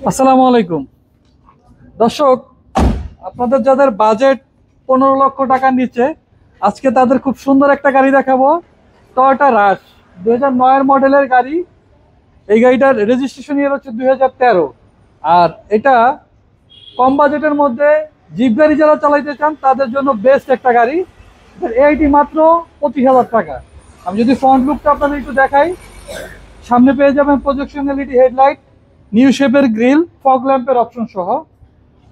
আসসালামু আলাইকুম দর্শক, আপনাদের যাদের বাজেট 15 লক্ষ টাকার নিচে, আজকে তাদের খুব সুন্দর একটা গাড়ি দেখাবো। টয়োটা রাশ 2009 মডেলের গাড়ি। এই গাড়িটার রেজিস্ট্রেশন ইয়ার হচ্ছে 2013। আর এটা কম বাজেটের মধ্যে জিপ গাড়ি যারা চালাইতে চান তাদের জন্য বেস্ট একটা গাড়ি। এইটি মাত্র 25,000 টাকা। আমি যদি ফ্রন্ট লুকটা আপনাদের একটু দেখাই, সামনে পেয়ে যাবেন প্রজেকশন এলইডি হেডলাইট, নিউ শেপের গ্রিল, ফগ ল্যাম্পের অপশন সহ।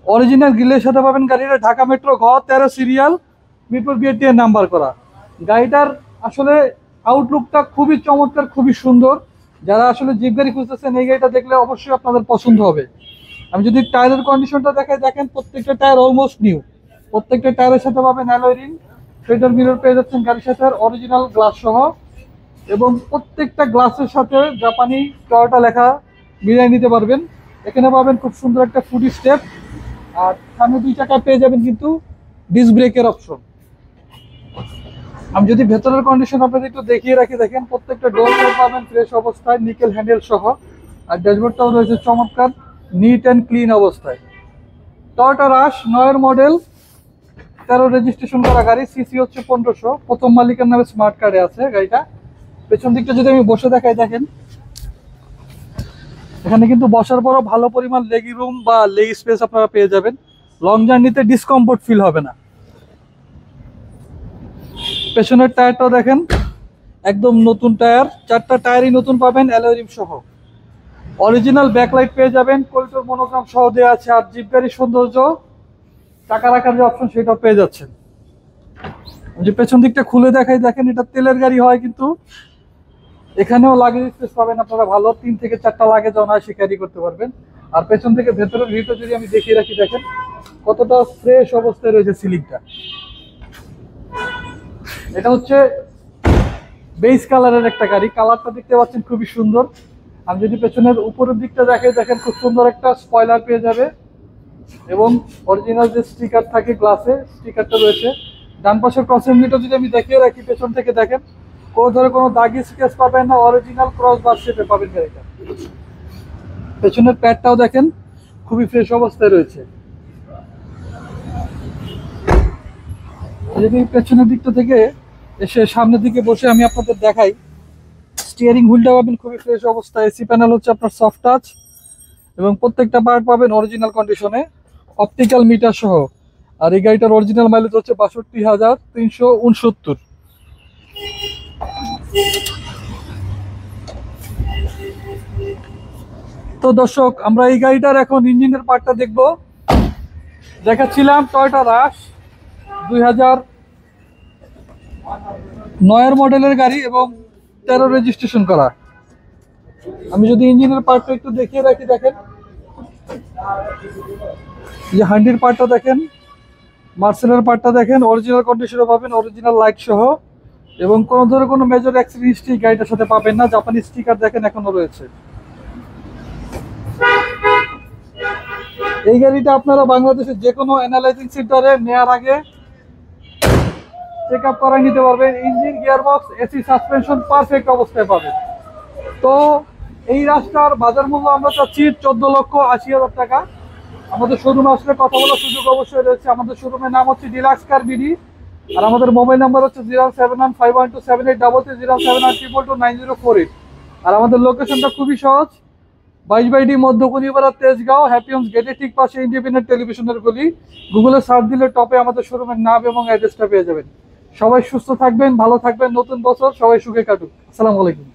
অরিজিনাল গ্রিলের সাথে পাবেন গাড়িটা ঢাকা মেট্রো ঘ 13 সিরিয়াল, মিরপুর বিআরটি এর নাম্বার করা। গাড়িটার আসলে আউটলুকটা খুবই চমৎকার, খুবই সুন্দর। যারা আসলে জিপ গাড়ি খুঁজতেছেন এই গাড়িটা দেখলে অবশ্যই আপনাদের পছন্দ হবে। আমি যদি টায়ারের কন্ডিশনটা দেখাই, দেখেন প্রত্যেকটা টায়ার অলমোস্ট নিউ। প্রত্যেকটা টায়ারের সাথে পাবেন অ্যালয় রিং, ফেডার মিরর পেয়ে যাচ্ছেন গাড়ির সাথে অরিজিনাল গ্লাস সহ। এবং প্রত্যেকটা গ্লাসের সাথে জাপানি টয়োটা লেখা মিলাই নিতে পারবেন। এখানে পাবেন খুব সুন্দর একটা ফুটি স্টেপ, আর সামনে 2 চাকায় পেয়ে যাবেন কিন্তু ডিস্ক ব্রেকের অপশন। আমি যদি ভেতরের কন্ডিশন আপনাদের একটু দেখিয়ে রাখি, দেখেন প্রত্যেকটা ডোর পাবেন ফ্রেশ অবস্থায়, নিকেল হ্যান্ডেল সহ। আর ড্যাশবোর্ডটাও রয়েছে চমৎকার, নিট অ্যান্ড ক্লিন অবস্থায়। টয়োটা রাশ 9 মডেল, 13 রেজিস্ট্রেশন করা গাড়ি, সিসি হচ্ছে 1500, প্রথম মালিকের নামে স্মার্ট কার্ডে আছে গাড়িটা। পেছন দিকটা যদি আমি বসে দেখাই, দেখেন এখানে কিন্তু বসার পরও ভালো পরিমাণ লেগ রুম বা লেগ স্পেস আপনারা পেয়ে যাবেন। লং জার্নিতে ডিসকমফোর্ট ফিল হবে না। পেছনের টায়ারটাও দেখেন একদম নতুন টায়ার, 4টা টায়ারই নতুন পাবেন অ্যালয় রিম সহ। অরিজিনাল ব্যাকলাইট পেয়ে যাবেন, করিডোর মনোগ্রাম সহ দেওয়া আছে। আর জিপ গাড়ির সৌন্দর্য, টাকা রাখার যে অপশন সেটাও পেয়ে যাচ্ছেন। যে পেছন দিকটা খুলে দেখাই, দেখেন এটা তেলের গাড়ি হয়, কিন্তু এখানেও লাগেজ স্পেস পাবেন আপনারা ভালো, 3 থেকে 4টা লাগেজ অনায়াসে ক্যারি করতে পারবেন। আর পেছন থেকে ভেতরের ভিউটা যদি আমি দেখিয়ে রাখি, দেখেন কতটা ফ্রেশ অবস্থায় রয়েছে সিলিংটা। এটা হচ্ছে বেজ কালারের একটা গাড়ি, কালারটা দেখতে পাচ্ছেন খুবই সুন্দর। আমি যদি পেছনের উপরের দিকটা দেখাই, দেখেন খুব সুন্দর একটা স্পয়লার পেয়ে যাবে এবং অরিজিনাল যে স্টিকার থাকে গ্লাসে, স্টিকারটা রয়েছে। ডান পাশের ক্রসিংটা যদি আমি দেখিয়ে রাখি, পেছন থেকে দেখেন কোনো ধরনের কোনো দাগি স্কেচ পাবেন না, অরিজিনাল ক্রস বার শেপে পাবেন গাড়িটা। পেছনের প্যাডটাও দেখেন খুবই ফ্রেশ অবস্থায় রয়েছে। যদি পেছনের দিকটা থেকে এসে সামনের দিকে বসে আমি আপনাদের দেখাই, স্টিয়ারিং হুইলটা পাবেন খুবই ফ্রেশ অবস্থায়। এসি প্যানেল হচ্ছে আপনার সফট টাচ এবং প্রত্যেকটা পার্ট পাবেন অরিজিনাল কন্ডিশনে, অপটিক্যাল মিটার সহ। আর এই গাড়িটার অরিজিনাল মাইলেজ হচ্ছে 62,369। তো দর্শক, আমরা এই গাড়িটার এখন ইঞ্জিনের পার্টটা দেখব। দেখাচ্ছিলাম টয়োটা রাশ 2009 মডেলের গাড়ি এবং 13 রেজিস্ট্রেশন করা। আমি যদি ইঞ্জিনের পার্টটা একটু দেখিয়ে রাখি, দেখেন যে হান্ডির পার্টটা দেখেন, মার্সেলের পার্টটা দেখেন অরিজিনাল কন্ডিশনে পাবেন, অরিজিনাল লাইট সহ। এবং কোনো ধরনের কোনো মেজর অ্যাক্সিডেন্ট হিস্ট্রি গাড়িটার সাথে পাবেন না। জাপানি স্টিকার দেখেন এখনো রয়েছে। এই গাড়িটা আপনারা বাংলাদেশের যে কোনো অ্যানালাইজিং সেন্টারে নেওয়ার আগে চেক আপ করাই নিতে পারবেন। Engine, gearbox, AC, suspension perfect অবস্থায় পাবেন। তো এই রাস্তার বাজার মূল্য আমরা চাচ্ছি 14,80,000 টাকা। আমাদের শোরুমে আসলে কথা বলার সুযোগ অবশ্যই রয়েছে। আমাদের শোরুমের নাম হচ্ছে ডিলাক্স কার বিডি। আর আমাদের মোবাইল নাম্বার হচ্ছে 07151278333, 071222904। আর আমাদের লোকেশনটা খুবই সহজ, 22/ডি মধ্যকুনিপাড়া, তেজগাঁও, হ্যাপি হোমস গেটের ঠিক পাশে ইন্ডিপেন্ডেন্ট টেলিভিশনের গলি। গুগলে সার্চ দিলে টপে আমাদের শোরুমের নাম এবং অ্যাড্রেসটা পেয়ে যাবেন। সবাই সুস্থ থাকবেন, ভালো থাকবেন, নতুন বছর সবাই সুখে কাটুক। আসসালামু আলাইকুম।